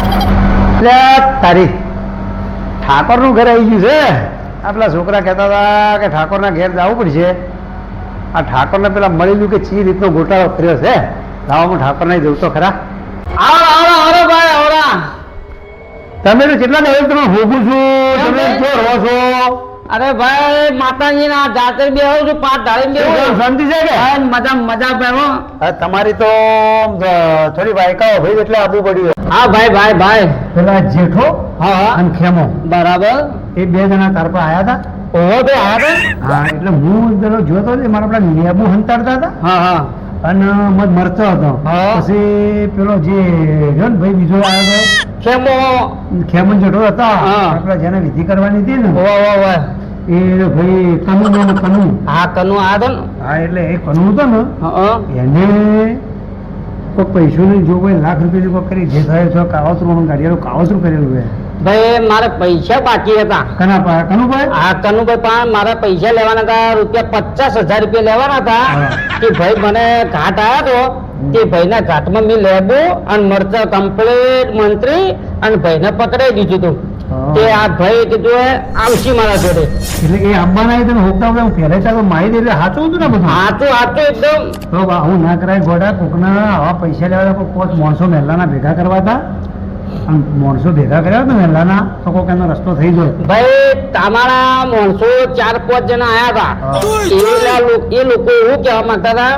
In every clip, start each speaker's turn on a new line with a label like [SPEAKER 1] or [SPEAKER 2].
[SPEAKER 1] એટલે તારી ઠાકોરનું ઘર આવી ગયું છે. આપણા છોકરા કહેતા હતા કે ઠાકોરના ઘેર જવું પડશે. આ ઠાકોરને પેલા મળેલું કે ચી રીતનો ગોટાળો કર્યો છે. લાવવામાં ઠાકોરને જવું તો ખરા.
[SPEAKER 2] આવડો ભાઈ આવડા.
[SPEAKER 1] તમે તો કેટલા ને તમે ભોગું છું, તમે ક્યાં રહો છો?
[SPEAKER 2] અરે ભાઈ માતાજીના જાતે બેહું છું, પાઠ ઢાળી બેહું.
[SPEAKER 1] શાંતિ છે કે?
[SPEAKER 2] મજા બેહો.
[SPEAKER 1] તમારી તો થોડી વાયકાઓ ભાઈ એટલે આપવું પડ્યું.
[SPEAKER 2] હા ભાઈ
[SPEAKER 1] પેલા જેઠો
[SPEAKER 2] હા
[SPEAKER 1] અને ખેમો
[SPEAKER 2] બરાબર.
[SPEAKER 1] એ બે જણા તાર પર આયા હતા.
[SPEAKER 2] ઓહો તો આવ્યા
[SPEAKER 1] હા એટલે હું પેલો જોતો હતો, મારા પેલા લેબુ હંતાડતા હતા
[SPEAKER 2] હા
[SPEAKER 1] અને મત મરતો હતો.
[SPEAKER 2] હા.
[SPEAKER 1] પછી પેલો જે રહ્યો ને ભાઈ બીજો આવ્યો હતો,
[SPEAKER 2] ખેમો.
[SPEAKER 1] ખેમન જેઠો હતા.
[SPEAKER 2] હા.
[SPEAKER 1] આપડે જેને વિધિ કરવાની હતી ને
[SPEAKER 2] વાહ
[SPEAKER 1] એ ભાઈ કનુ ને કનુ.
[SPEAKER 2] હા કનુ આવ્યો ને.
[SPEAKER 1] હા એટલે એ કનુ હતો ને
[SPEAKER 2] હા
[SPEAKER 1] એને કોઈ પૈસો ને જો કોઈ લાખ રૂપિયા કોઈ કરી જે થાય તો કાવતરું ગાડીનું કાવતરું કરેલું છે.
[SPEAKER 2] ભાઈ મારે પૈસા બાકી હતા.
[SPEAKER 1] કના પા કનુભાઈ?
[SPEAKER 2] હા કનુભાઈ પણ મારા પૈસા લેવાના હતા, રૂપિયા 50,000 રૂપિયા લેવાના હતા.
[SPEAKER 1] હા.
[SPEAKER 2] કે ભાઈ મને ઘાટ આવ્યો તો તે ભાઈના ઘાટમાં મેં લેબુ અને મરચા કમ્પ્લીટ મંત્રી અને ભાઈને પકડાઈ દીધું હતું.
[SPEAKER 1] હા.
[SPEAKER 2] તે આ ભાઈ કીધું આવશી મારા જોડે.
[SPEAKER 1] એટલે એ અંબાના તમે હોકતા હોકતા હું પહેરે ચાલો માહિતી એટલે સાચું હતું ને બધું.
[SPEAKER 2] હાચું એકદમ.
[SPEAKER 1] તો આવું ના કરાય ગોડા. કોકના આવા પૈસા લેવા કોઈ પોચ માણસો મહેલાના ભેગા કરવા હતા અને માણસો ભેગા કર્યા હતા મહેલાના તો કોક એનો રસ્તો થઈ જાય.
[SPEAKER 2] ભાઈ તમારા માણસો 4-5 જણા આયા હતા. એ લોકો એવું કહેવા માંગતા હતા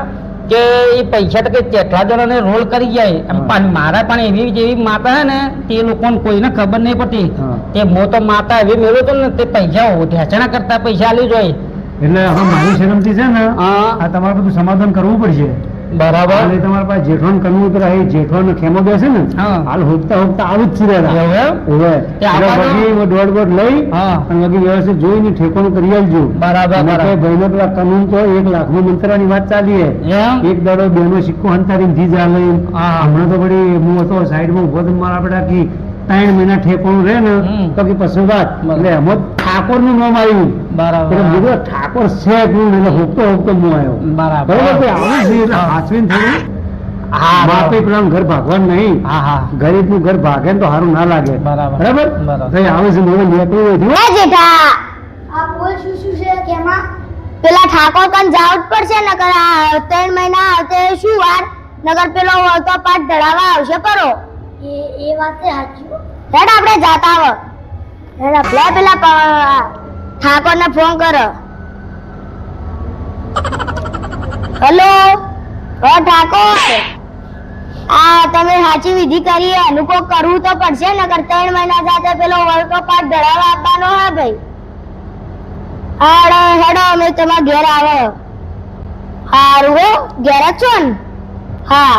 [SPEAKER 2] કે એ પૈસા તો કે કેટલા જણાને રોલ કરી જાય. પણ મારા પણ એવી જેવી માતા હે ને તે લોકોને કોઈને ખબર નહીં પડતી.
[SPEAKER 1] હા.
[SPEAKER 2] તે મો તો માતા એવી મેળવ્યો હતો ને તે પૈસા ઢેચણા કરતા પૈસા આલી જોઈએ.
[SPEAKER 1] એટલે હવે મારી શરમથી છે ને
[SPEAKER 2] હા
[SPEAKER 1] આ તમારે બધું સમાધાન કરવું પડશે.
[SPEAKER 2] બરાબર.
[SPEAKER 1] એટલે તમારા પાસે જેઠોન કરવું તો એ જેઠોન ખેમો બેસે ને
[SPEAKER 2] હા.
[SPEAKER 1] હાલ હોકતા હોકતા આવું જ છે દાદા.
[SPEAKER 2] એવું એમ?
[SPEAKER 1] ઓવે.
[SPEAKER 2] તે આપાનો?
[SPEAKER 1] એટલે બધી દોડ લઈ
[SPEAKER 2] હા.
[SPEAKER 1] અને બધી વ્યવસ્થિત જોઈને ઠેકોનું કરી આલજો.
[SPEAKER 2] બરાબર,
[SPEAKER 1] અને
[SPEAKER 2] બરાબર.
[SPEAKER 1] કોઈ ભાઈનો પેલા કાનૂન તો 1 લાખનું મંત્રાની વાત ચાલી હે.
[SPEAKER 2] એમ?
[SPEAKER 1] એક દાડો બેનો સિક્કો હંતારીને જી જા લઈ.
[SPEAKER 2] હા.
[SPEAKER 1] હમણાં તો વળી હું હતો સાઈડમાં ઉભો તો મારા બેટા કી 3 મહિના ઠેકોનું રહે ને
[SPEAKER 2] હમ.
[SPEAKER 1] તો કે પછી વાત
[SPEAKER 2] બરાબર.
[SPEAKER 1] એટલે એમાં ઠાકોરનું નામ આવ્યું. એટલે
[SPEAKER 2] બરાબર
[SPEAKER 1] બીજો ઠાકોર છે કોણ એટલે હોકતો હું આવ્યો.
[SPEAKER 2] બરાબર.
[SPEAKER 1] બરોબર કોઈ આવું છે એટલે હાચવીને થોડું
[SPEAKER 2] હા
[SPEAKER 1] બાપે પેલા ઘર ભાગવાનું નહીં.
[SPEAKER 2] હા
[SPEAKER 1] ગરીબનું ઘર ભાગે ને તો સારું ના લાગે.
[SPEAKER 2] બરાબર.
[SPEAKER 1] બરાબર
[SPEAKER 2] બરાબર.
[SPEAKER 1] તો એ આવે છે મને નીકળવું હોય
[SPEAKER 3] હે જેઠા
[SPEAKER 4] આ બોલ શું છે કેમાં?
[SPEAKER 3] પેલા ઠાકોર કન જાવું જ પડશે નકર આ 3 મહિના આવતે શું વાર નગર પેલો વળતો પાઠ ધડાવા આવશે પરો.
[SPEAKER 4] એ વાત છે સાચી.
[SPEAKER 3] હેડ આપણે જાતા આવ. હેડ આપણે પેલા ઠાકોર ને ફોન કરો. હેલો ઠાકોર, આ તમે સાચી વિધિ કરી એનું કોઈ કરવું તો પડશે નકર 3 મહિના જાતે પેલો વળતો પાઠ ધડાવા આપવાનો. હા ભાઈ હેડો અમે તમારા ઘેર આવો. હારું હો ઘેર જ છો ને? હા